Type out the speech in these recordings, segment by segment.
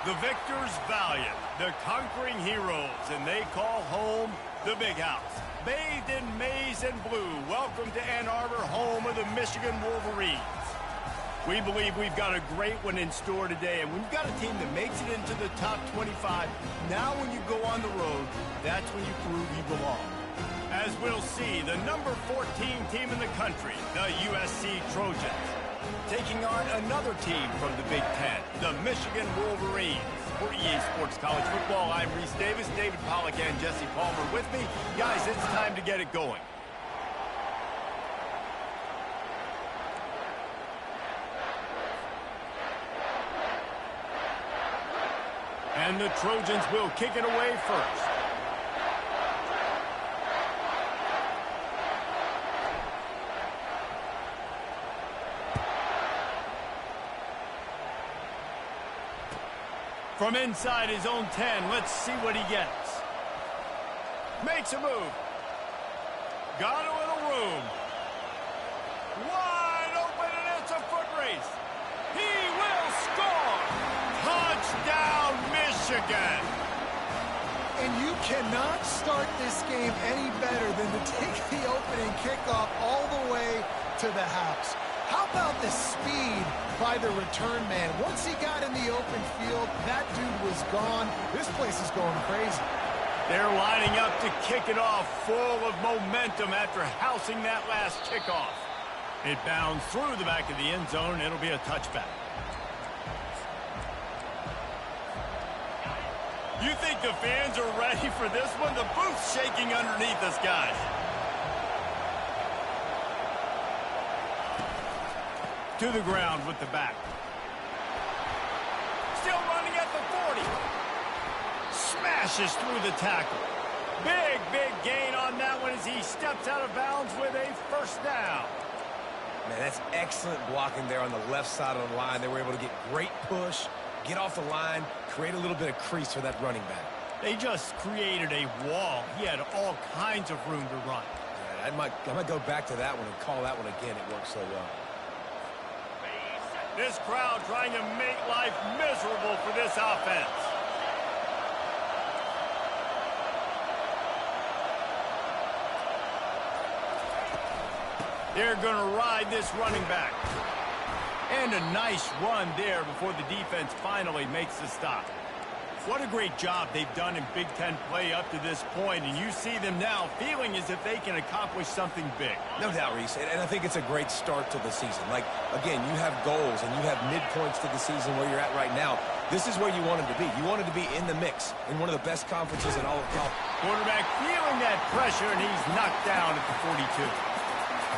The victors valiant, the conquering heroes, and they call home the Big House. Bathed in maize and blue, welcome to Ann Arbor, home of the Michigan Wolverines. We believe we've got a great one in store today, and when you've got a team that makes it into the top 25, now when you go on the road, that's when you prove you belong. As we'll see, the number 14 team in the country, the USC Trojans, taking on another team from the Big Ten, the Michigan Wolverines. For EA Sports College Football, I'm Reese Davis, David Pollack, and Jesse Palmer with me. Guys, it's time to get it going. And the Trojans will kick it away first. From inside his own 10, let's see what he gets. Makes a move. Got a little room. Wide open, and it's a foot race. He will score. Touchdown, Michigan. And you cannot start this game any better than to take the opening kickoff all the way to the house. How about the speed by the return man? Once he got in the open field, that dude was gone. This place is going crazy. They're lining up to kick it off, full of momentum after housing that last kickoff. It bounds through the back of the end zone, and it'll be a touchback. You think the fans are ready for this one? The booth's shaking underneath us, guys. To the ground with the back. Still running at the 40. Smashes through the tackle. Big gain on that one as he steps out of bounds with a first down. Man, that's excellent blocking there on the left side of the line. They were able to get great push, get off the line, create a little bit of crease for that running back. They just created a wall. He had all kinds of room to run. Yeah, I might go back to that one and call that one again. It worked so well. This crowd trying to make life miserable for this offense. They're going to ride this running back. And a nice run there before the defense finally makes the stop. What a great job they've done in Big Ten play up to this point, and you see them now feeling as if they can accomplish something big. No doubt, Reese, and I think it's a great start to the season. Like, again, you have goals and you have midpoints to the season where you're at right now. This is where you wanted to be. You wanted to be in the mix in one of the best conferences in all of college. Quarterback feeling that pressure, and he's knocked down at the 42.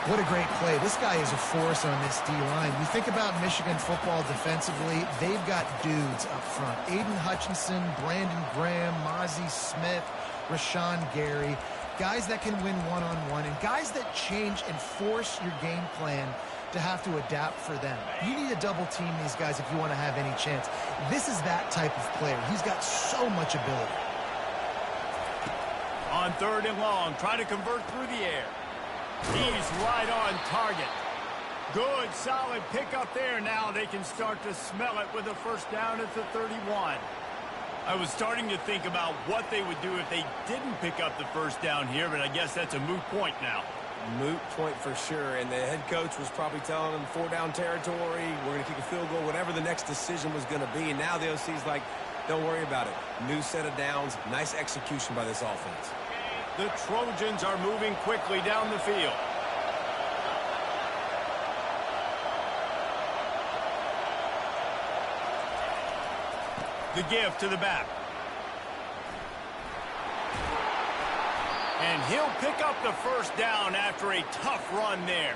What a great play. This guy is a force on this D-line. You think about Michigan football defensively, they've got dudes up front. Aiden Hutchinson, Brandon Graham, Mozzie Smith, Rashawn Gary. Guys that can win one-on-one and guys that change and force your game plan to have to adapt for them. You need to double team these guys if you want to have any chance. This is that type of player. He's got so much ability. On 3rd and long, trying to convert through the air. He's right on target. Good, solid pickup there. Now they can start to smell it with a first down at the 31. I was starting to think about what they would do if they didn't pick up the first down here, but I guess that's a moot point now. Moot point for sure, and the head coach was probably telling them 4-down territory, we're going to kick a field goal, whatever the next decision was going to be, and now the OC's like, don't worry about it. New set of downs, nice execution by this offense. The Trojans are moving quickly down the field. The give to the back. And he'll pick up the first down after a tough run there.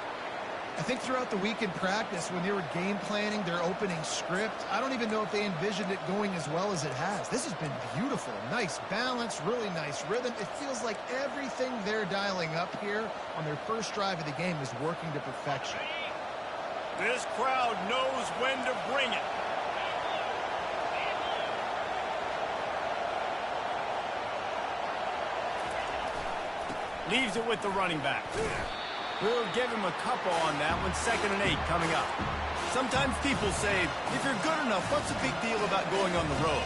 I think throughout the week in practice, when they were game planning their opening script, I don't even know if they envisioned it going as well as it has. This has been beautiful. Nice balance, really nice rhythm. It feels like everything they're dialing up here on their first drive of the game is working to perfection. This crowd knows when to bring it. Leaves it with the running back. We'll give him a couple on that one. 2nd and 8 coming up. Sometimes people say, if you're good enough, what's the big deal about going on the road?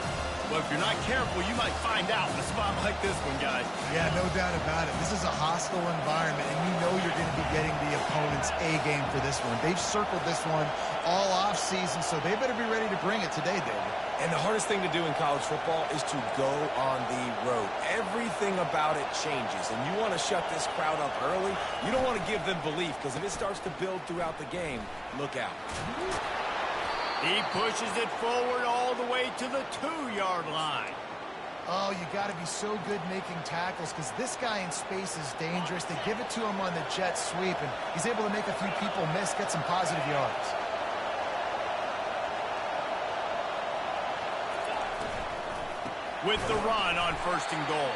Well, if you're not careful, you might find out in a spot like this one, guys. Yeah, no doubt about it. This is a hostile environment, and you know you're going to be getting the opponent's A game for this one. They've circled this one all off season, so they better be ready to bring it today, David. And the hardest thing to do in college football is to go on the road. Everything about it changes, and you want to shut this crowd up early. You don't want to give them belief, because if it starts to build throughout the game, look out. He pushes it forward all the way to the 2-yard line. Oh, you got to be so good making tackles because this guy in space is dangerous. They give it to him on the jet sweep, and he's able to make a few people miss, get some positive yards. With the run on 1st and goal.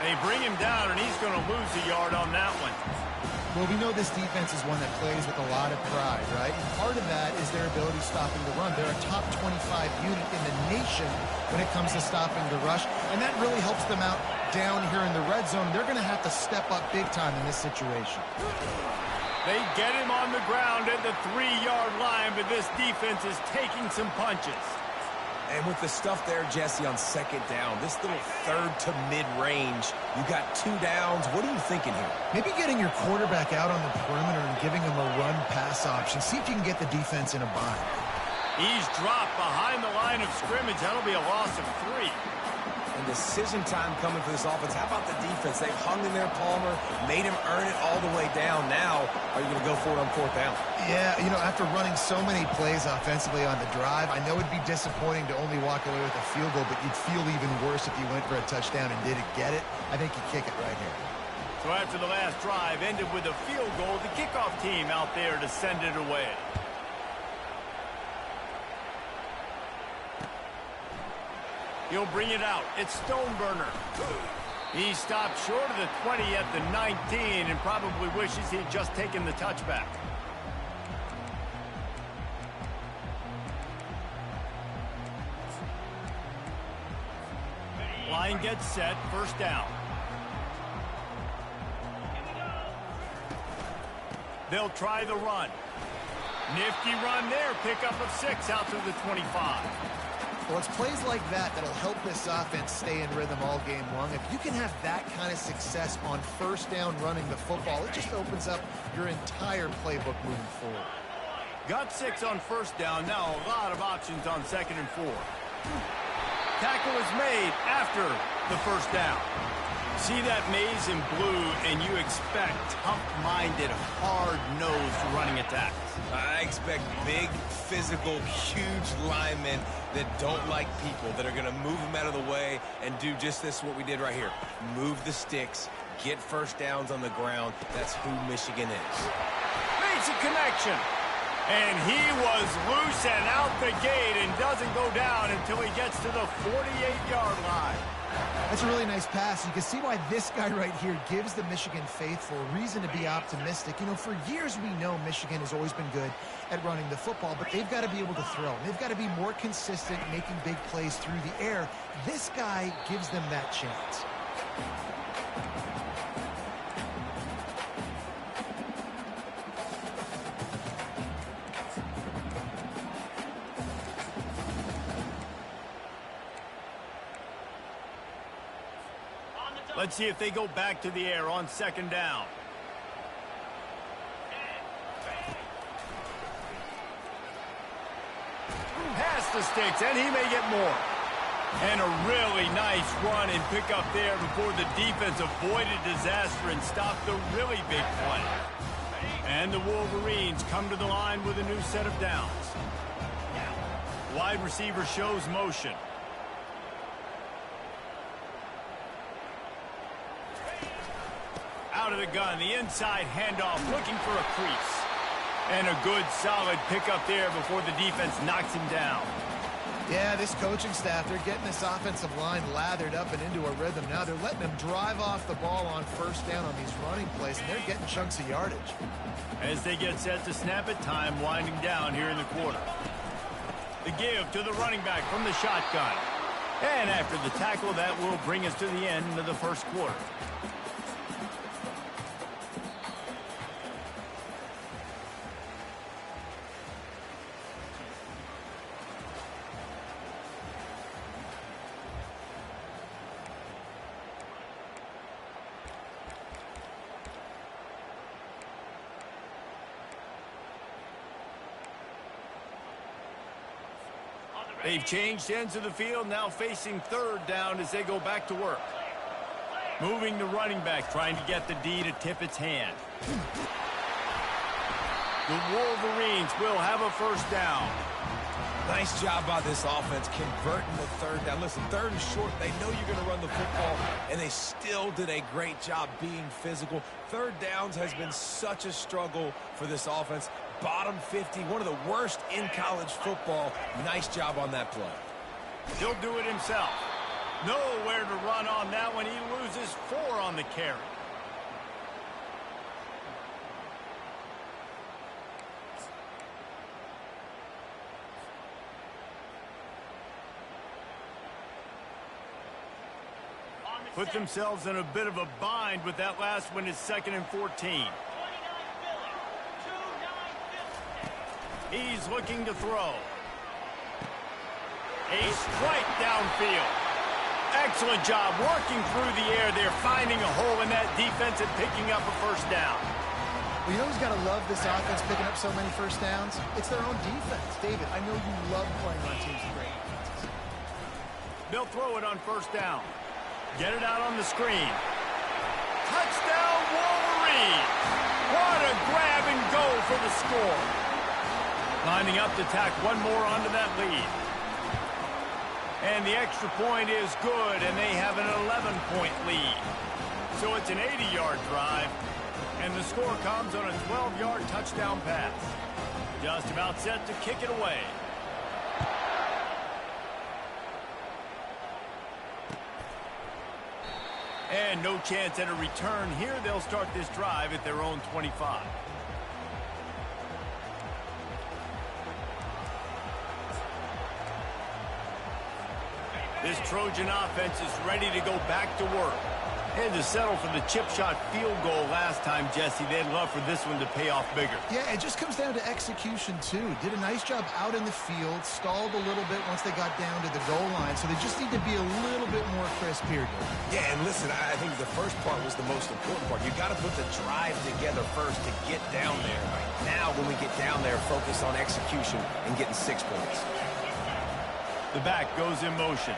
They bring him down, and he's going to lose a yard on that one. Well, we know this defense is one that plays with a lot of pride, right? And part of that is their ability stopping the run. They're a top 25 unit in the nation when it comes to stopping the rush, and that really helps them out down here in the red zone. They're going to have to step up big time in this situation. They get him on the ground at the 3-yard line, but this defense is taking some punches. And with the stuff there, Jesse, on 2nd down, this little 3rd to mid-range, you got 2 downs. What are you thinking here? Maybe getting your quarterback out on the perimeter and giving him a run-pass option. See if you can get the defense in a bind. He's dropped behind the line of scrimmage. That'll be a loss of 3. And decision time coming for this offense. How about the defense? They've hung in there, Palmer, made him earn it all the way down. Now, are you going to go for it on 4th down? Yeah, you know, after running so many plays offensively on the drive, I know it'd be disappointing to only walk away with a field goal, but you'd feel even worse if you went for a touchdown and didn't get it. I think you kick it right here. So after the last drive ended with a field goal, the kickoff team out there to send it away. He'll bring it out. It's Stoneburner. He stopped short of the 20 at the 19 and probably wishes he'd just taken the touchback. Line gets set. 1st down. They'll try the run. Nifty run there. Pickup of 6 out to the 25. Well, it's plays like that that'll help this offense stay in rhythm all game long. If you can have that kind of success on 1st down running the football, it just opens up your entire playbook moving forward. Got 6 on 1st down. Now a lot of options on 2nd and 4. Tackle is made after the 1st down. See that maze in blue, and you expect tough-minded, hard-nosed running attacks. I expect big, physical, huge linemen that don't like people, that are going to move them out of the way and do just this, what we did right here. Move the sticks, get 1st downs on the ground. That's who Michigan is. Makes a connection. And he was loose and out the gate and doesn't go down until he gets to the 48-yard line. That's a really nice pass. You can see why this guy right here gives the Michigan faithful a reason to be optimistic. You know, for years we know Michigan has always been good at running the football, but they've got to be able to throw. They've got to be more consistent making big plays through the air. This guy gives them that chance. Let's see if they go back to the air on 2nd down. Past the sticks, and he may get more. And a really nice run and pick up there before the defense avoided disaster and stopped the really big play. And the Wolverines come to the line with a new set of downs. Wide receiver shows motion. out of the gun. The inside handoff, looking for a crease. And a good, solid pickup there before the defense knocks him down. Yeah, this coaching staff, they're getting this offensive line lathered up and into a rhythm. Now they're letting them drive off the ball on first down on these running plays, and they're getting chunks of yardage. As they get set to snap it, time winding down here in the quarter. The give to the running back from the shotgun. And after the tackle, that will bring us to the end of the first quarter. They've changed ends of the field, now facing third down as they go back to work. Moving the running back, trying to get the D to tip its hand. The Wolverines will have a first down. Nice job by this offense converting the third down. Listen, third and short, they know you're going to run the football, and they still did a great job being physical. Third downs has been such a struggle for this offense. Bottom 50, one of the worst in college football. Nice job on that play. He'll do it himself. Nowhere to run on that one. He loses 4 on the carry. Put themselves in a bit of a bind with that last one. It's 2nd and 14. He's looking to throw. A strike downfield. Excellent job working through the air there, finding a hole in that defense and picking up a first down. Well, you know who's got to love this offense picking up so many first downs? It's their own defense. David, I know you love playing on teams with great defenses. They'll throw it on first down. Get it out on the screen. Touchdown, Wolverines! What a grab and go for the score. Lining up to tack one more onto that lead. And the extra point is good, and they have an 11-point lead. So it's an 80-yard drive, and the score comes on a 12-yard touchdown pass. Just about set to kick it away. And no chance at a return here. They'll start this drive at their own 25. This Trojan offense is ready to go back to work. And to settle for the chip shot field goal last time, Jesse, they'd love for this one to pay off bigger. Yeah, it just comes down to execution, too. Did a nice job out in the field, stalled a little bit once they got down to the goal line, so they just need to be a little bit more crisp here. Yeah, and listen, I think the first part was the most important part. You got to put the drive together first to get down there. Now, when we get down there, focus on execution and getting 6 points. The back goes in motion.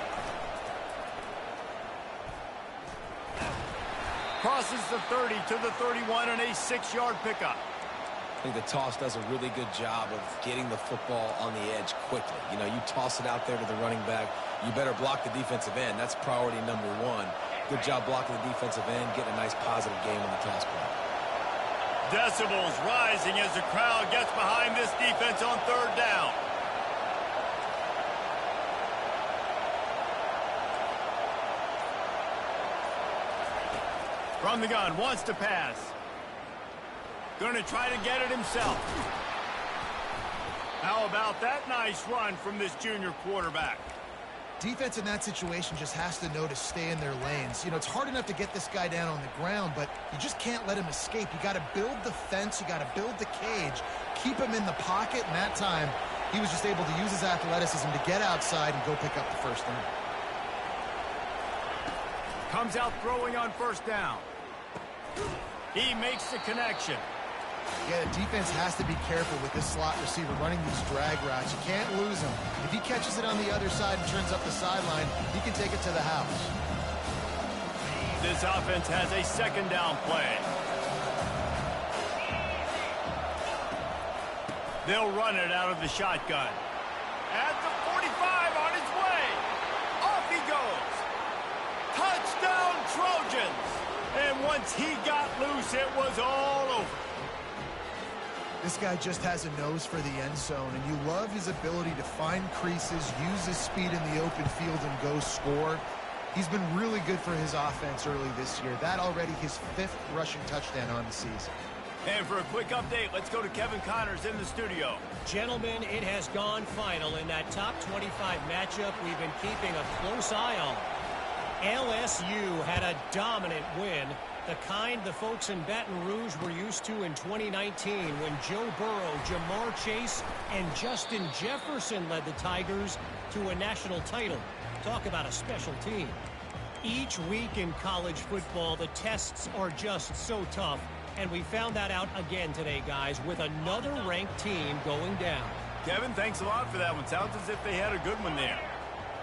Crosses the 30 to the 31 on a 6-yard pickup. I think the toss does a really good job of getting the football on the edge quickly. You know, you toss it out there to the running back, you better block the defensive end. That's priority number 1. Good job blocking the defensive end, getting a nice positive game on the toss play. Decibels rising as the crowd gets behind this defense on third down. From the gun, wants to pass. Going to try to get it himself. How about that nice run from this junior quarterback? Defense in that situation just has to know to stay in their lanes. You know, it's hard enough to get this guy down on the ground, but you just can't let him escape. You got to build the fence. You got to build the cage. Keep him in the pocket, and that time he was just able to use his athleticism to get outside and go pick up the first down. Comes out throwing on first down. He makes the connection. Yeah, the defense has to be careful with this slot receiver running these drag routes. You can't lose him. If he catches it on the other side and turns up the sideline, he can take it to the house. This offense has a second down play. They'll run it out of the shotgun. At the 45 on his way. Off he goes. Touchdown, Trojans. And once he got loose, it was all over. This guy just has a nose for the end zone, and you love his ability to find creases, use his speed in the open field, and go score. He's been really good for his offense early this year. That already his 5th rushing touchdown on the season. And for a quick update, let's go to Kevin Connors in the studio. Gentlemen, it has gone final in that top 25 matchup we've been keeping a close eye on. LSU had a dominant win, the kind the folks in Baton Rouge were used to in 2019 when Joe Burrow, Jamar Chase, and Justin Jefferson led the Tigers to a national title. Talk about a special team. Each week in college football, the tests are just so tough, and we found that out again today, guys, with another ranked team going down. Kevin, thanks a lot for that one. Sounds as if they had a good one there.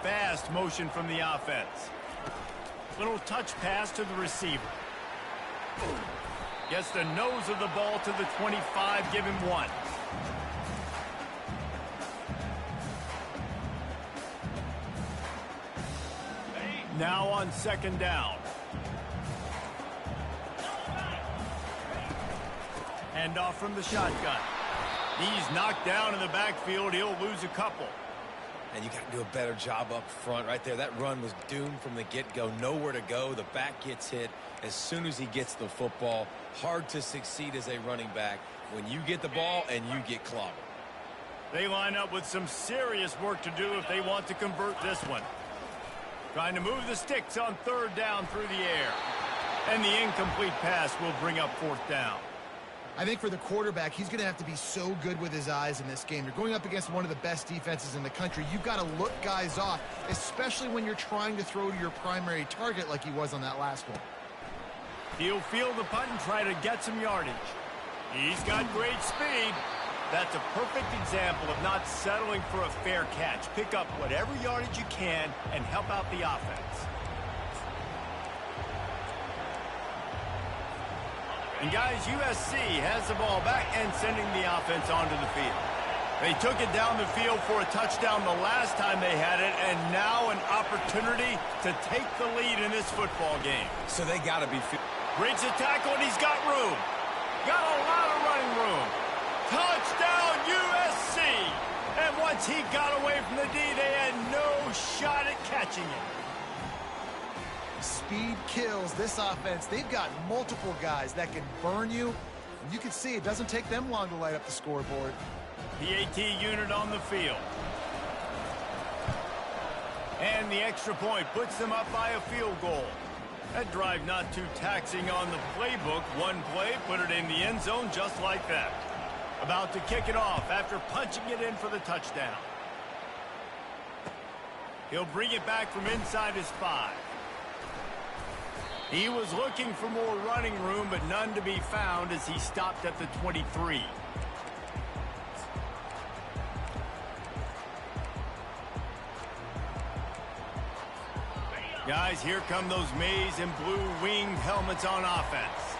Fast motion from the offense. Little touch pass to the receiver. Gets the nose of the ball to the 25, give him 1. Now on 2nd down. Hand off from the shotgun. He's knocked down in the backfield. He'll lose a couple. And you got to do a better job up front right there. That run was doomed from the get-go. Nowhere to go. The back gets hit as soon as he gets the football. Hard to succeed as a running back when you get the ball and you get clobbered. They line up with some serious work to do if they want to convert this one. Trying to move the sticks on 3rd down through the air. And the incomplete pass will bring up 4th down. I think for the quarterback, he's going to have to be so good with his eyes in this game. You're going up against one of the best defenses in the country. You've got to look guys off, especially when you're trying to throw to your primary target like he was on that last one. He'll field the punt and try to get some yardage. He's got great speed. That's a perfect example of not settling for a fair catch. Pick up whatever yardage you can and help out the offense. And guys, USC has the ball back and sending the offense onto the field. They took it down the field for a touchdown the last time they had it, and now an opportunity to take the lead in this football game. So they got to be... Breaks the tackle, and he's got room. Got a lot of running room. Touchdown, USC! And once he got away from the D, they had no shot at catching him. Speed kills this offense. They've got multiple guys that can burn you. And you can see it doesn't take them long to light up the scoreboard. The AT unit on the field. And the extra point puts them up by a field goal. That drive not too taxing on the playbook. One play, put it in the end zone just like that. About to kick it off after punching it in for the touchdown. He'll bring it back from inside his 5. He was looking for more running room, but none to be found as he stopped at the 23. Guys, here come those maize and blue winged helmets on offense.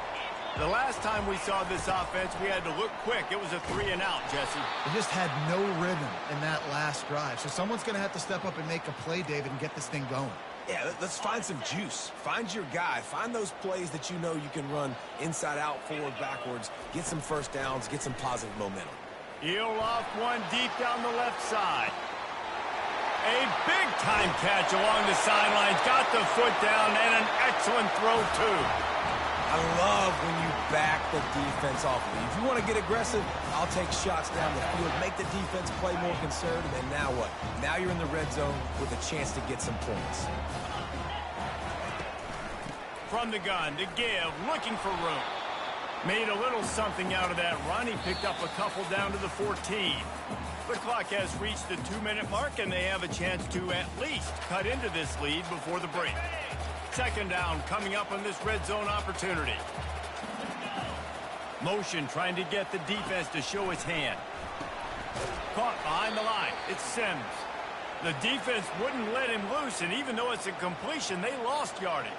The last time we saw this offense, we had to look quick. It was a 3-and-out, Jesse. They just had no rhythm in that last drive. So someone's going to have to step up and make a play, David, and get this thing going. Yeah, let's find some juice. Find your guy. Find those plays that you know you can run inside out, forward, backwards. Get some first downs. Get some positive momentum. He'll loft one deep down the left side. A big-time catch along the sidelines. Got the foot down and an excellent throw, too. I love when you back the defense off of you. If you want to get aggressive, I'll take shots down the field, make the defense play more conservative, and now what? Now you're in the red zone with a chance to get some points. From the gun to give, looking for room. Made a little something out of that run. He picked up a couple down to the 14. The clock has reached the 2-minute mark, and they have a chance to at least cut into this lead before the break. 2nd down coming up on this red zone opportunity. Motion trying to get the defense to show his hand. Caught behind the line. It's Sims. The defense wouldn't let him loose, and even though it's a completion, they lost yardage.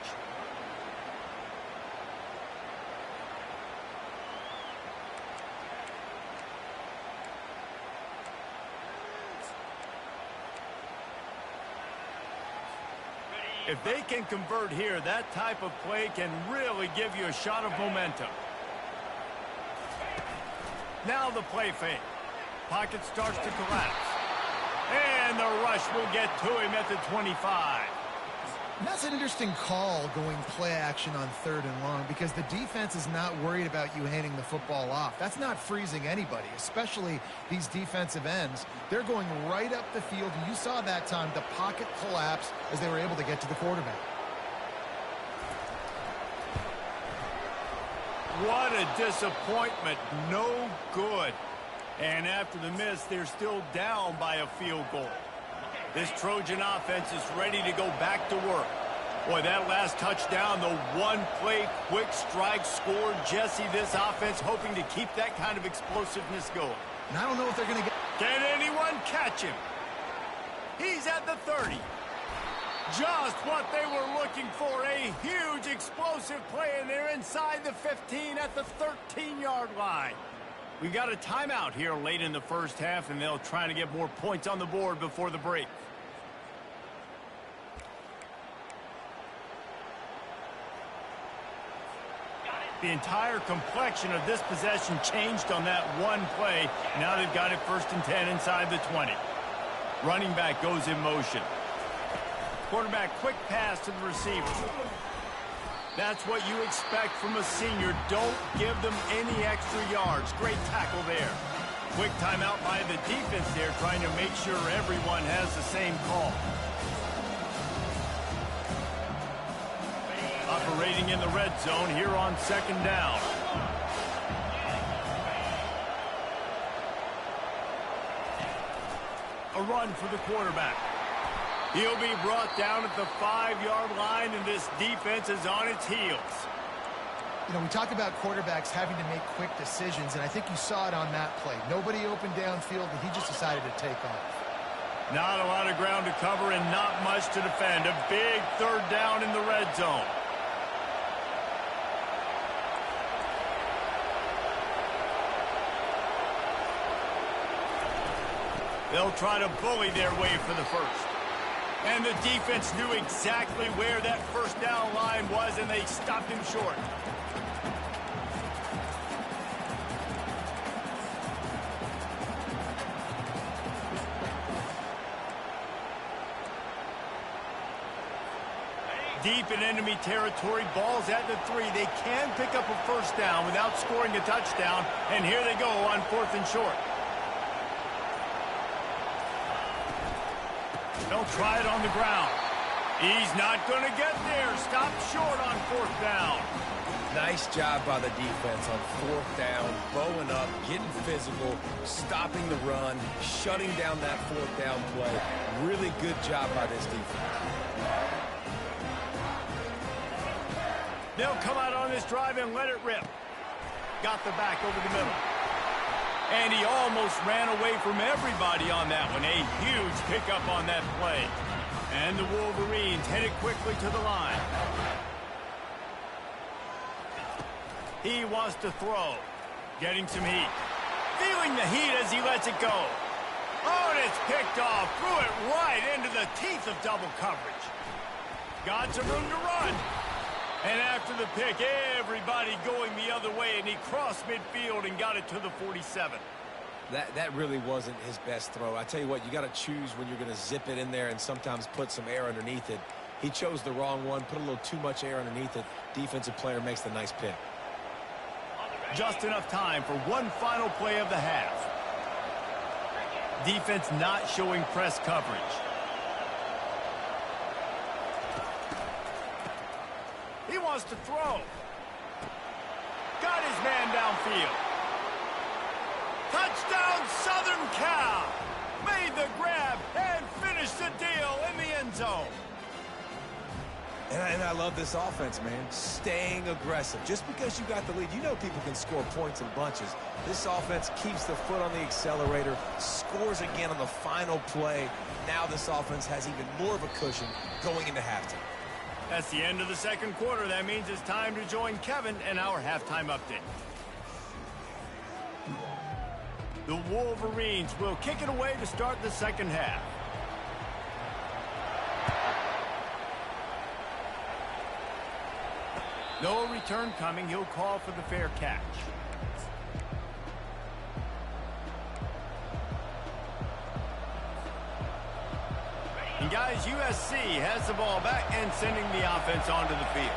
If they can convert here, that type of play can really give you a shot of momentum. Now the play fake. Pocket starts to collapse. And the rush will get to him at the 25. That's an interesting call, going play action on 3rd and long, because the defense is not worried about you handing the football off. That's not freezing anybody, especially these defensive ends. They're going right up the field, and you saw that time the pocket collapse as they were able to get to the quarterback. What a disappointment. No good. And after the miss, they're still down by a field goal. This Trojan offense is ready to go back to work. Boy, that last touchdown, the one-play quick strike scored. Jesse, this offense hoping to keep that kind of explosiveness going. And I don't know if they're going to get... Can anyone catch him? He's at the 30. Just what they were looking for, a huge explosive play, and they're inside the 15 at the 13-yard line. We got a timeout here late in the first half, and they'll try to get more points on the board before the break. The entire complexion of this possession changed on that one play. Now they've got it 1st and 10 inside the 20. Running back goes in motion. Quarterback quick pass to the receiver. That's what you expect from a senior. Don't give them any extra yards. Great tackle there. Quick timeout by the defense there, trying to make sure everyone has the same call. Operating in the red zone here on 2nd down. A run for the quarterback. He'll be brought down at the 5-yard line, and this defense is on its heels. You know, we talked about quarterbacks having to make quick decisions, and I think you saw it on that play. Nobody opened downfield, and he just decided to take off. Not a lot of ground to cover and not much to defend. A big 3rd down in the red zone. They'll try to bully their way for the first. And the defense knew exactly where that 1st down line was, and they stopped him short. Deep in enemy territory, ball's at the 3. They can pick up a 1st down without scoring a touchdown, and here they go on 4th and short. They'll try it on the ground. He's not going to get there. Stop short on 4th down. Nice job by the defense on 4th down, bowing up, getting physical, stopping the run, shutting down that 4th down play. Really good job by this defense. They'll come out on this drive and let it rip. Got the back over the middle. And he almost ran away from everybody on that one. A huge pickup on that play. And the Wolverines headed quickly to the line. He wants to throw. Getting some heat. Feeling the heat as he lets it go. Oh, and it's picked off. Threw it right into the teeth of double coverage. Got some room to run. And after the pick, everybody going the other way, and he crossed midfield and got it to the 47. That really wasn't his best throw. I tell you what, you got to choose when you're going to zip it in there and sometimes put some air underneath it. He chose the wrong one, put a little too much air underneath it. Defensive player makes the nice pick. Just enough time for one final play of the half. Defense not showing press coverage. He wants to throw. Got his man downfield. Touchdown, Southern Cal. Made the grab and finished the deal in the end zone. And I love this offense, man. Staying aggressive. Just because you got the lead, you know people can score points in bunches. This offense keeps the foot on the accelerator, scores again on the final play. Now this offense has even more of a cushion going into halftime. That's the end of the second quarter. That means it's time to join Kevin and our halftime update. The Wolverines will kick it away to start the second half. No return coming. He'll call for the fair catch. And guys, USC has the ball back and sending the offense onto the field.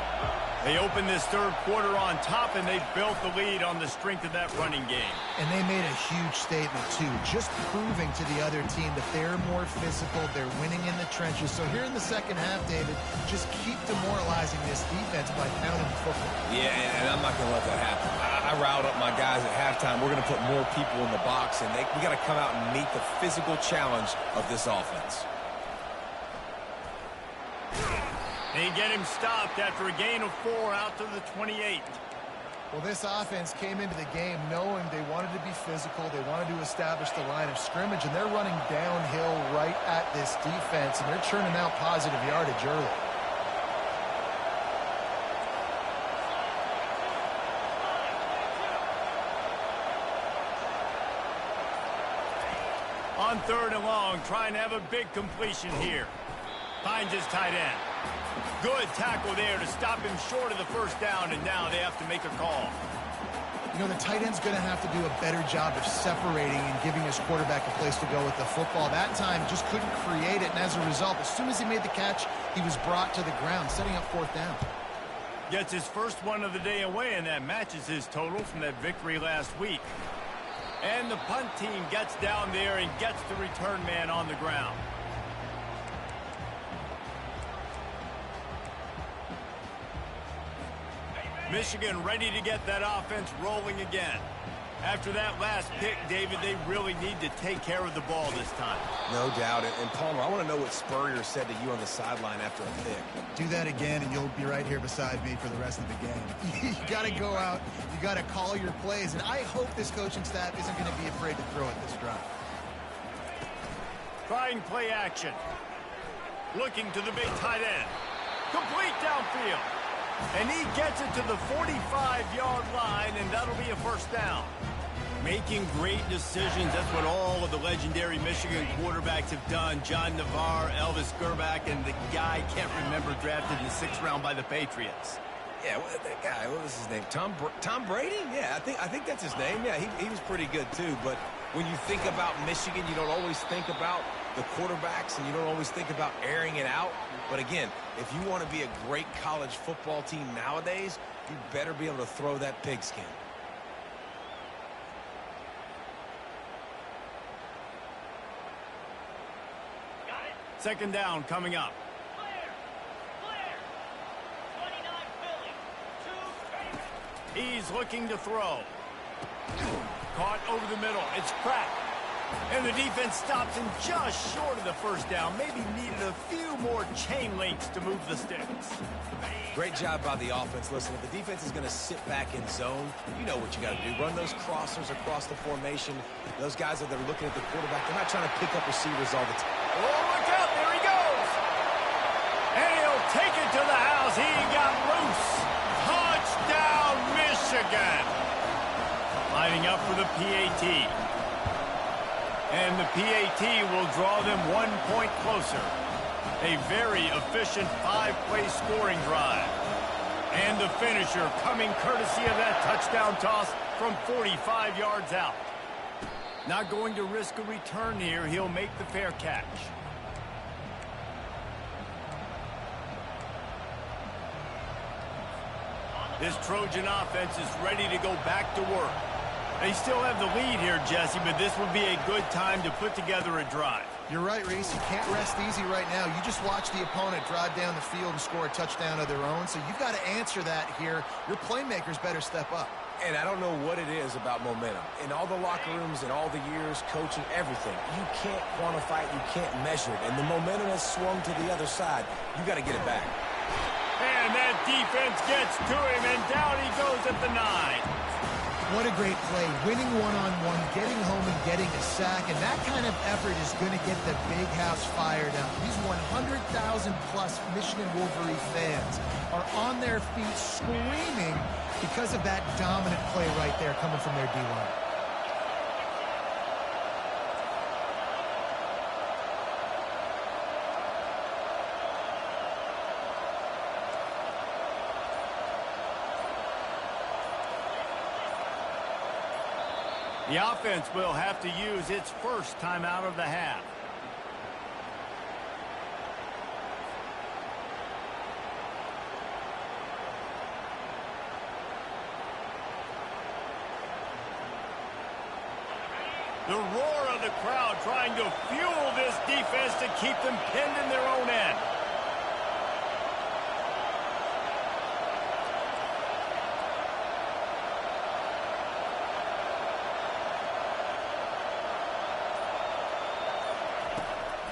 They opened this third quarter on top, and they built the lead on the strength of that running game. And they made a huge statement, too, just proving to the other team that they're more physical, they're winning in the trenches. So here in the second half, David, just keep demoralizing this defense by pounding the football. Yeah, and I'm not going to let that happen. I riled up my guys at halftime. We're going to put more people in the box, and we got to come out and meet the physical challenge of this offense. They get him stopped after a gain of 4 out to the 28. Well, this offense came into the game knowing they wanted to be physical, they wanted to establish the line of scrimmage, and they're running downhill right at this defense, and they're churning out positive yardage early. On 3rd and long, trying to have a big completion here. Finds his tight end. Good tackle there to stop him short of the first down, and now they have to make a call. You know, the tight end's going to have to do a better job of separating and giving his quarterback a place to go with the football. That time just couldn't create it, and as a result, as soon as he made the catch, he was brought to the ground, setting up 4th down. Gets his first one of the day away, and that matches his total from that victory last week. And the punt team gets down there and gets the return man on the ground. Michigan ready to get that offense rolling again. After that last pick, David, they really need to take care of the ball this time. No doubt. And Palmer, I want to know what Spurrier said to you on the sideline after a pick. Do that again, and you'll be right here beside me for the rest of the game. You got to go out. You got to call your plays, and I hope this coaching staff isn't going to be afraid to throw it this drive. Trying play action. Looking to the big tight end. Complete downfield. And he gets it to the 45-yard line, and that'll be a first down. Making great decisions. That's what all of the legendary Michigan quarterbacks have done. John Navarre, Elvis Gerbach, and the guy, can't remember, drafted in the 6th round by the Patriots. Yeah, that guy, what was his name? Tom Brady? Yeah, I think that's his name. Yeah, he was pretty good, too. But when you think about Michigan, you don't always think about the quarterbacks, and you don't always think about airing it out. But again, if you want to be a great college football team nowadays, you better be able to throw that pigskin. Second down coming up. He's looking to throw. Caught over the middle. It's cracked. And the defense stops him just short of the first down. Maybe needed a few more chain links to move the sticks. Great job by the offense. Listen, if the defense is going to sit back in zone, you know what you got to do. Run those crossers across the formation. Those guys that are looking at the quarterback, they're not trying to pick up receivers all the time. Oh, look out. There he goes. And he'll take it to the house. He got loose. Touchdown, Michigan. Lining up for the PAT. And the PAT will draw them 1 point closer. A very efficient 5-play scoring drive. And the finisher coming courtesy of that touchdown toss from 45 yards out. Not going to risk a return here. He'll make the fair catch. This Trojan offense is ready to go back to work. They still have the lead here, Jesse, but this would be a good time to put together a drive. You're right, Reese. You can't rest easy right now. You just watch the opponent drive down the field and score a touchdown of their own, so you've got to answer that here. Your playmakers better step up. And I don't know what it is about momentum. In all the locker rooms and all the years, coaching, everything, you can't quantify it, you can't measure it. And the momentum has swung to the other side. You got to get it back. And that defense gets to him, and down he goes at the 9. What a great play. Winning one-on-one, getting home and getting a sack, and that kind of effort is going to get the big house fired up. These 100,000-plus Michigan Wolverine fans are on their feet screaming because of that dominant play right there coming from their D-line. The offense will have to use its first timeout of the half. The roar of the crowd trying to fuel this defense to keep them pinned in their own end.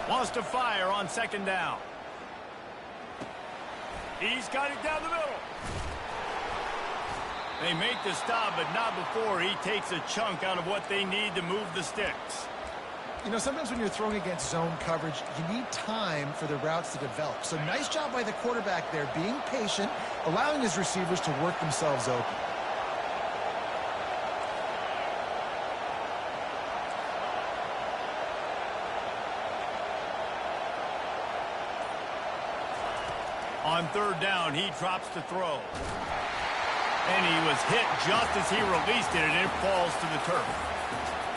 Wants to fire on second down. He's got it down the middle. They make the stop, but not before he takes a chunk out of what they need to move the sticks. You know, sometimes when you're throwing against zone coverage, you need time for the routes to develop. So nice job by the quarterback there, being patient, allowing his receivers to work themselves open. On third down, he drops to throw. And he was hit just as he released it, and it falls to the turf.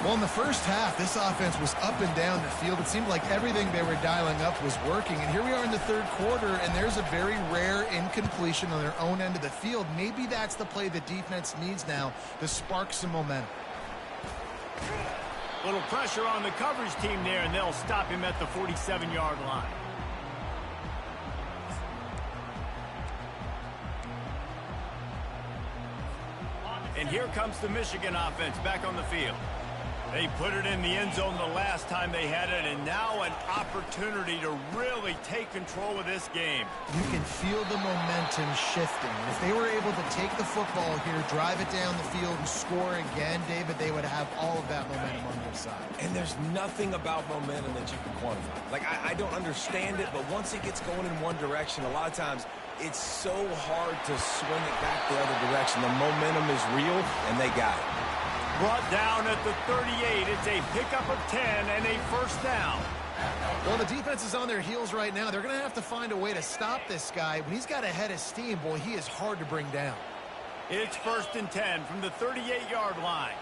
Well, in the first half, this offense was up and down the field. It seemed like everything they were dialing up was working. And here we are in the third quarter, and there's a very rare incompletion on their own end of the field. Maybe that's the play the defense needs now to spark some momentum. Little pressure on the coverage team there, and they'll stop him at the 47-yard line. And here comes the Michigan offense back on the field. They put it in the end zone the last time they had it, and now an opportunity to really take control of this game. You can feel the momentum shifting. If they were able to take the football here, drive it down the field, and score again, David, they would have all of that momentum on their side. And there's nothing about momentum that you can quantify. Like, I don't understand it, but once it gets going in one direction, a lot of times it's so hard to swing it back the other direction. The momentum is real, and they got it. Brought down at the 38. It's a pickup of 10 and a first down. Well, the defense is on their heels right now. They're going to have to find a way to stop this guy. When he's got a head of steam, boy, he is hard to bring down. It's first and 10 from the 38-yard line.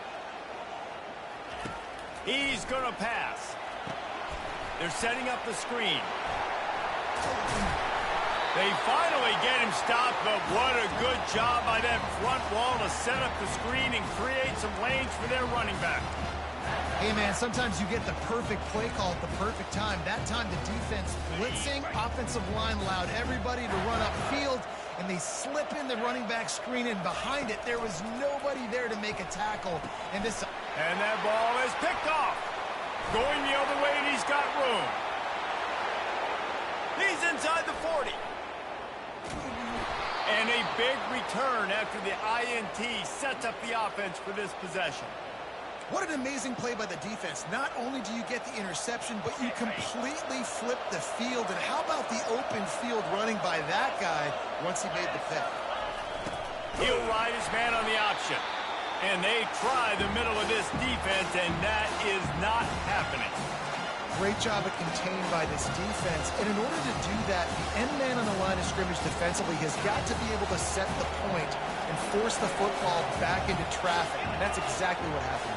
He's going to pass. They're setting up the screen. They finally get him stopped, but what a good job by that front wall to set up the screen and create some lanes for their running back. Hey, man, sometimes you get the perfect play call at the perfect time. That time the defense blitzing, offensive line allowed everybody to run upfield, and they slip in the running back screen, and behind it there was nobody there to make a tackle. And that ball is picked off. Going the other way, and he's got room. He's inside the 40. And a big return after the INT sets up the offense for this possession. What an amazing play by the defense. Not only do you get the interception, but you completely flip the field. And how about the open field running by that guy once he made the pick? He'll ride his man on the option. And they try the middle of this defense, and that is not happening. Great job of contained by this defense. And in order to do that, the end man on the line of scrimmage defensively has got to be able to set the point and force the football back into traffic. And that's exactly what happened.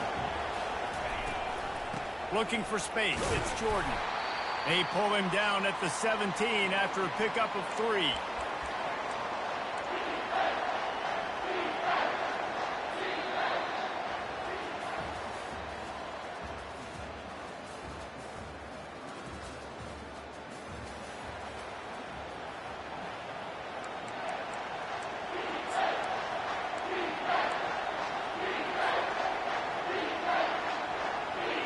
Looking for space. It's Jordan. They pull him down at the 17 after a pickup of 3.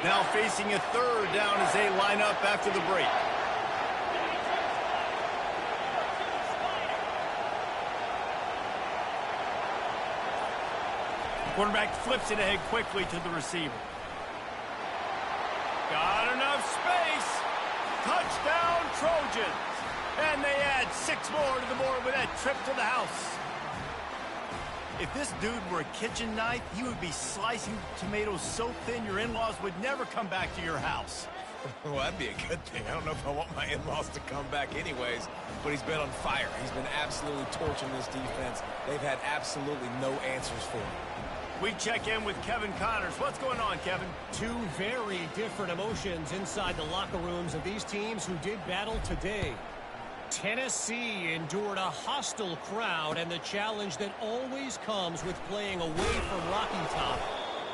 Now facing a third down as they line up after the break. Quarterback flips it ahead quickly to the receiver. Got enough space. Touchdown, Trojans. And they add 6 more to the board with that trip to the house. If this dude were a kitchen knife, he would be slicing tomatoes so thin your in-laws would never come back to your house. Well, that'd be a good thing. I don't know if I want my in-laws to come back anyways, but he's been on fire. He's been absolutely torching this defense. They've had absolutely no answers for him. We check in with Kevin Connors. What's going on, Kevin? Two very different emotions inside the locker rooms of these teams who did battle today. Tennessee endured a hostile crowd and the challenge that always comes with playing away from Rocky Top.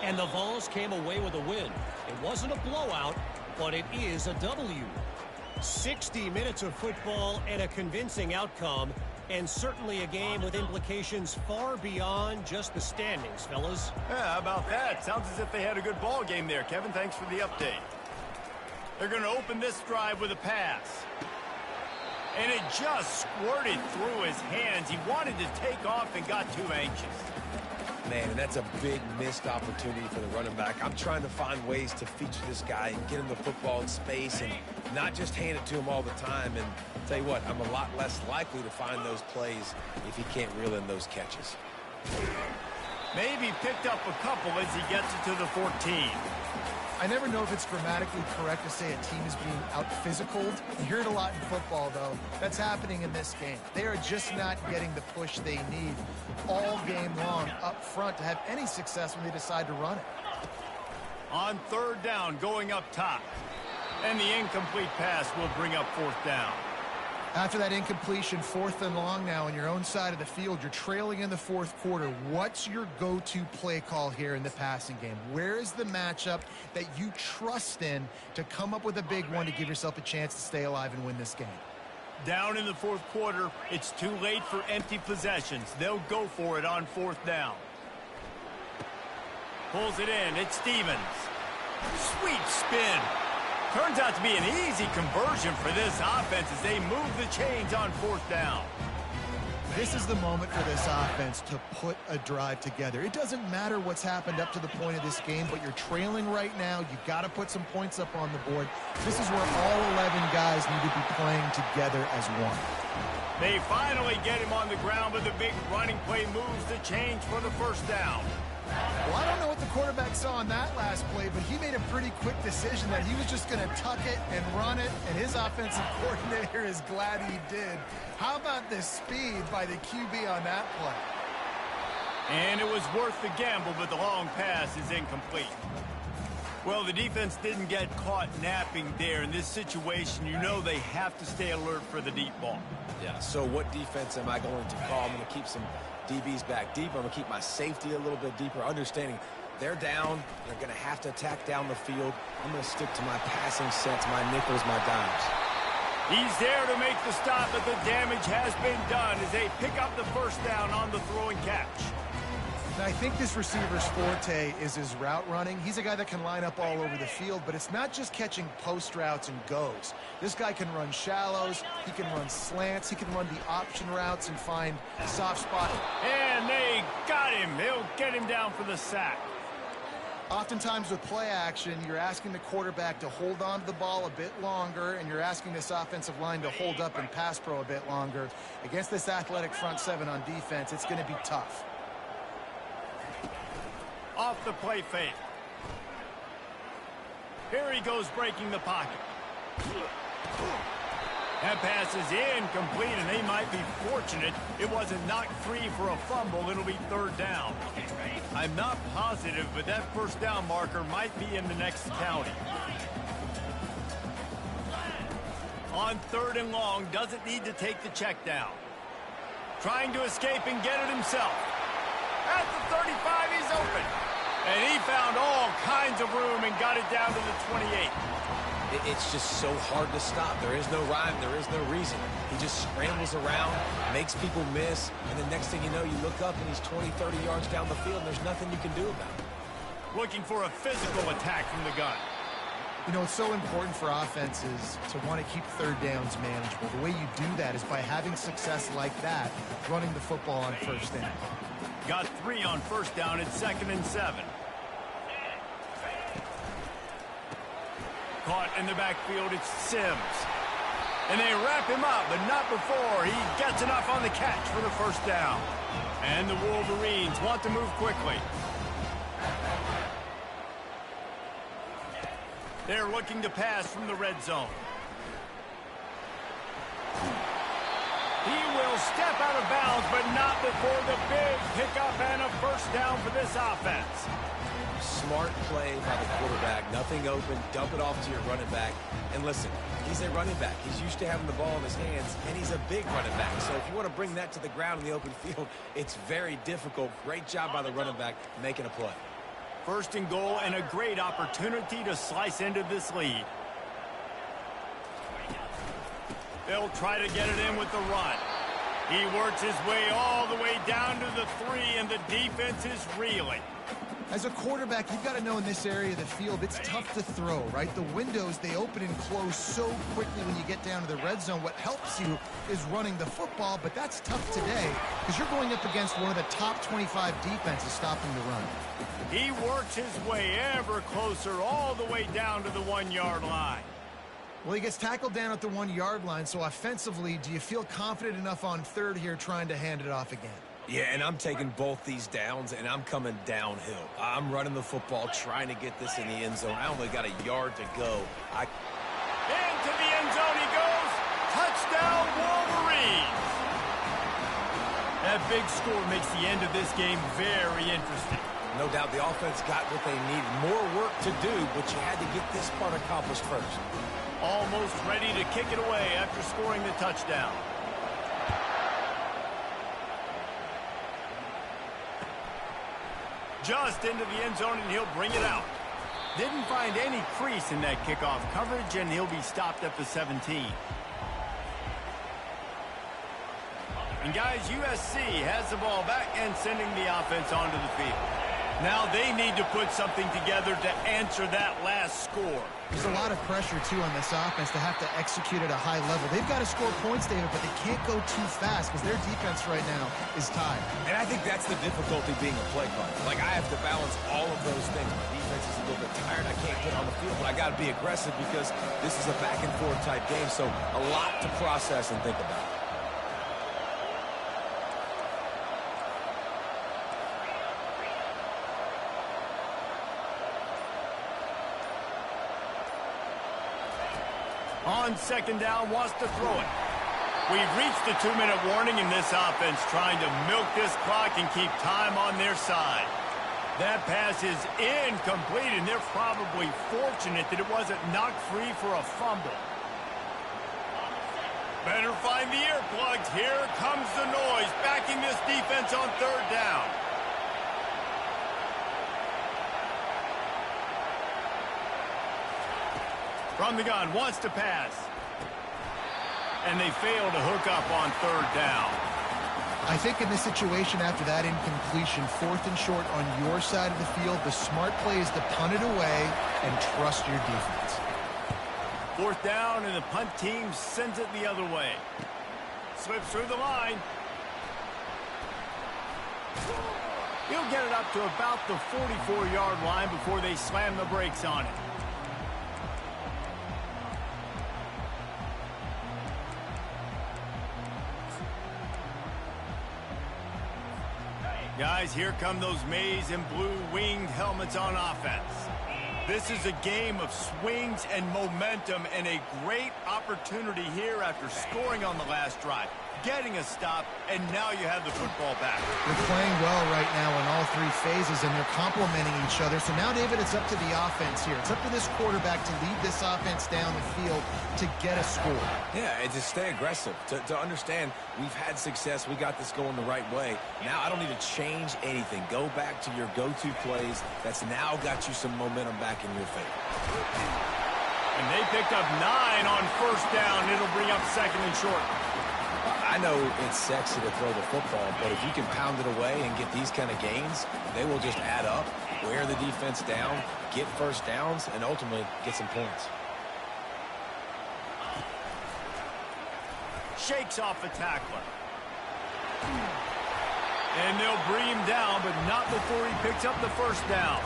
And the Vols came away with a win. It wasn't a blowout, but it is a W. 60 minutes of football and a convincing outcome, and certainly a game with implications far beyond just the standings, fellas. Yeah, how about that? Sounds as if they had a good ball game there, Kevin. Thanks for the update. They're going to open this drive with a pass. And it just squirted through his hands. He wanted to take off and got too anxious. Man, and that's a big missed opportunity for the running back. I'm trying to find ways to feature this guy and get him the football in space and not just hand it to him all the time. And tell you what, I'm a lot less likely to find those plays if he can't reel in those catches. Maybe picked up a couple as he gets it to the 14. I never know if it's grammatically correct to say a team is being out-physicaled. You hear it a lot in football, though. That's happening in this game. They are just not getting the push they need all game long up front to have any success when they decide to run it. On third down, going up top. And the incomplete pass will bring up fourth down. After that incompletion, 4th and long now on your own side of the field, you're trailing in the 4th quarter. What's your go-to play call here in the passing game? Where is the matchup that you trust in to come up with a big one to give yourself a chance to stay alive and win this game? Down in the 4th quarter, it's too late for empty possessions. They'll go for it on 4th down. Pulls it in. It's Stevens. Sweet spin. Turns out to be an easy conversion for this offense as they move the chains on 4th down. This is the moment for this offense to put a drive together. It doesn't matter what's happened up to the point of this game, but you're trailing right now. You've got to put some points up on the board. This is where all 11 guys need to be playing together as one. They finally get him on the ground, but the big running play moves the chains for the first down. Well, I don't know what the quarterback saw on that last play, but he made a pretty quick decision that he was just going to tuck it and run it, and his offensive coordinator is glad he did. How about the speed by the QB on that play? And it was worth the gamble, but the long pass is incomplete. Well, the defense didn't get caught napping there. In this situation, you know they have to stay alert for the deep ball. Yeah, so what defense am I going to call? I'm going to keep some DBs back deep. I'm going to keep my safety a little bit deeper, understanding they're down. They're going to have to attack down the field. I'm going to stick to my passing sets, my nickels, my dimes. He's there to make the stop, but the damage has been done as they pick up the first down on the throw and catch. Now, I think this receiver's forte is his route running. He's a guy that can line up all over the field, but it's not just catching post routes and goes. This guy can run shallows, he can run slants, he can run the option routes and find a soft spot. And they got him. They'll get him down for the sack. Oftentimes with play action, you're asking the quarterback to hold on to the ball a bit longer, and you're asking this offensive line to hold up in pass pro a bit longer. Against this athletic front seven on defense, it's going to be tough. Off the play fake. Here he goes breaking the pocket. That pass is incomplete, and they might be fortunate it wasn't knocked free for a fumble. It'll be third down. I'm not positive, but that first down marker might be in the next county. On third and long, doesn't need to take the check down. Trying to escape and get it himself. At the 35, he's open. And he found all kinds of room and got it down to the 28. It's just so hard to stop. There is no rhyme. There is no reason. He just scrambles around, makes people miss, and the next thing you know, you look up and he's 20, 30 yards down the field, and there's nothing you can do about it. Looking for a physical attack from the gun. You know, it's so important for offenses to want to keep third downs manageable. The way you do that is by having success like that, running the football on first down. Got 3 on first down at 2nd and 7. Caught in the backfield, it's Sims. And they wrap him up, but not before he gets enough on the catch for the first down. And the Wolverines want to move quickly. They're looking to pass from the red zone. He will step out of bounds, but not before the big pickup and a first down for this offense. Smart play by the quarterback. Nothing open. Dump it off to your running back. And listen, he's a running back. He's used to having the ball in his hands, and he's a big running back. So if you want to bring that to the ground in the open field, it's very difficult. Great job by the running back making a play. First and goal, and a great opportunity to slice into this lead. They'll try to get it in with the run. He works his way all the way down to the 3, and the defense is reeling. As a quarterback, you've got to know in this area of the field, it's tough to throw, right? The windows, they open and close so quickly when you get down to the red zone. What helps you is running the football, but that's tough today because you're going up against one of the top 25 defenses stopping the run. He works his way ever closer all the way down to the 1-yard line. Well, he gets tackled down at the 1-yard line, so offensively, do you feel confident enough on third here trying to hand it off again? Yeah, and I'm taking both these downs, and I'm coming downhill. I'm running the football, trying to get this in the end zone. I only got a yard to go. Into the end zone he goes. Touchdown, Wolverines. That big score makes the end of this game very interesting. No doubt the offense got what they needed. More work to do, but you had to get this part accomplished first. Almost ready to kick it away after scoring the touchdown. Just into the end zone, and he'll bring it out. Didn't find any crease in that kickoff coverage, and he'll be stopped at the 17. And guys, USC has the ball back and sending the offense onto the field. Now they need to put something together to answer that last score. There's a lot of pressure, too, on this offense to have to execute at a high level. They've got to score points, David, but they can't go too fast because their defense right now is tied. And I think that's the difficulty being a play caller. Like, I have to balance all of those things. My defense is a little bit tired. I can't get on the field, but I got to be aggressive because this is a back-and-forth type game, so a lot to process and think about. On second down, wants to throw it. We've reached the 2-minute warning in this offense, trying to milk this clock and keep time on their side. That pass is incomplete, and they're probably fortunate that it wasn't knocked free for a fumble. Better find the earplugs. Here comes the noise, backing this defense on third down. From the gun, wants to pass. And they fail to hook up on third down. I think in this situation, after that incompletion, 4th and short on your side of the field, the smart play is to punt it away and trust your defense. 4th down, and the punt team sends it the other way. Slips through the line. He'll get it up to about the 44-yard line before they slam the brakes on it. Guys, here come those maize and blue winged helmets on offense. This is a game of swings and momentum, and a great opportunity here after scoring on the last drive, getting a stop, and now you have the football back. They're playing well right now in all 3 phases, and they're complementing each other. So now, David, it's up to the offense here. It's up to this quarterback to lead this offense down the field to get a score. Yeah, and to stay aggressive, to understand we've had success, we got this going the right way. Now I don't need to change anything. Go back to your go-to plays. That's now got you some momentum back in your favor. And they picked up 9 on first down. It'll bring up second and short. I know it's sexy to throw the football, but if you can pound it away and get these kind of gains, they will just add up, wear the defense down, get first downs, and ultimately get some points. Shakes off a tackler. And they'll bring him down, but not before he picks up the first down.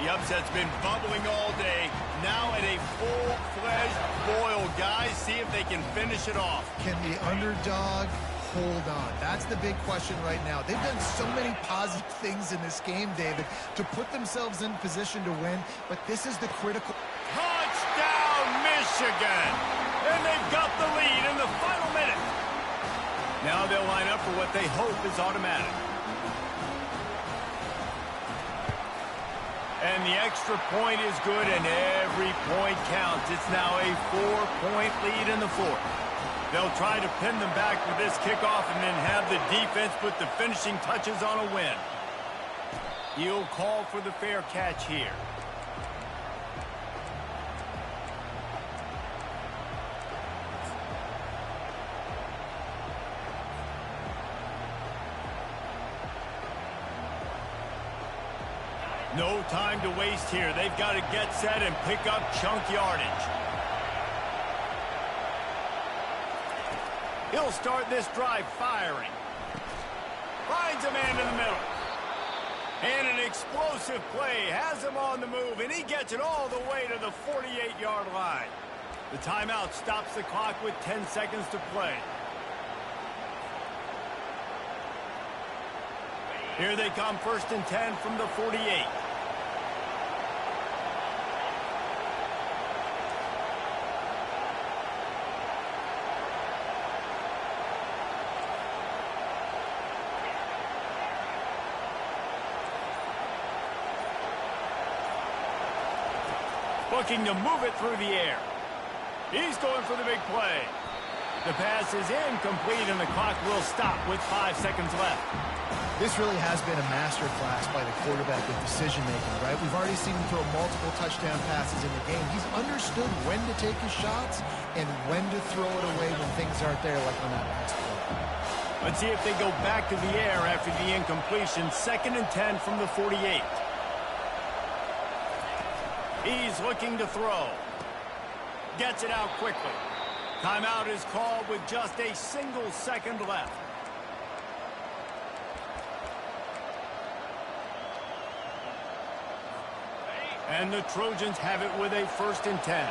The upset's been bubbling all day. Now at a full-fledged boil. Guys, see if they can finish it off. Can the underdog hold on? That's the big question right now. They've done so many positive things in this game, David, to put themselves in position to win, but this is the critical... Touchdown, Michigan! And they've got the lead in the final minute. Now they'll line up for what they hope is automatic. And the extra point is good, and every point counts. It's now a 4-point lead in the fourth. They'll try to pin them back with this kickoff and then have the defense put the finishing touches on a win. He'll call for the fair catch here. No time to waste here. They've got to get set and pick up chunk yardage. He'll start this drive firing. Finds a man in the middle. And an explosive play has him on the move, and he gets it all the way to the 48-yard line. The timeout stops the clock with 10 seconds to play. Here they come, 1st and 10 from the 48. Looking to move it through the air. He's going for the big play. The pass is incomplete, and the clock will stop with 5 seconds left. This really has been a masterclass by the quarterback with decision-making, right? We've already seen him throw multiple touchdown passes in the game. He's understood when to take his shots and when to throw it away when things aren't there, like on that last play. Let's see if they go back to the air after the incompletion. 2nd and 10 from the 48. He's looking to throw. Gets it out quickly. Timeout is called with just a single second left. And the Trojans have it with a 1st and 10.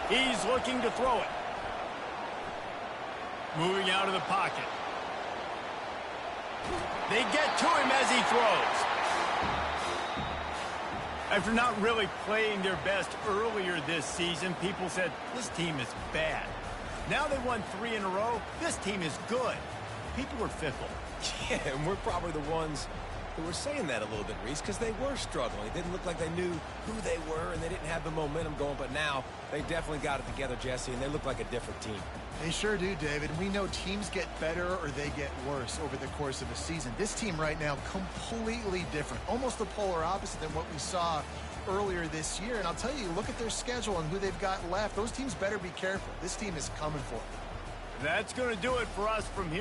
He's looking to throw it. Moving out of the pocket. They get to him as he throws. After not really playing their best earlier this season, people said, this team is bad. Now they won 3 in a row. This team is good. People were fickle. Yeah, and we're probably the ones who were saying that a little bit, Reese, because they were struggling. It didn't look like they knew who they were, and they didn't have the momentum going. But now they definitely got it together, Jesse, and they look like a different team. They sure do, David. We know teams get better or they get worse over the course of a season. This team right now, completely different. Almost the polar opposite than what we saw earlier this year. And I'll tell you, look at their schedule and who they've got left. Those teams better be careful. This team is coming for them. That's going to do it for us from here.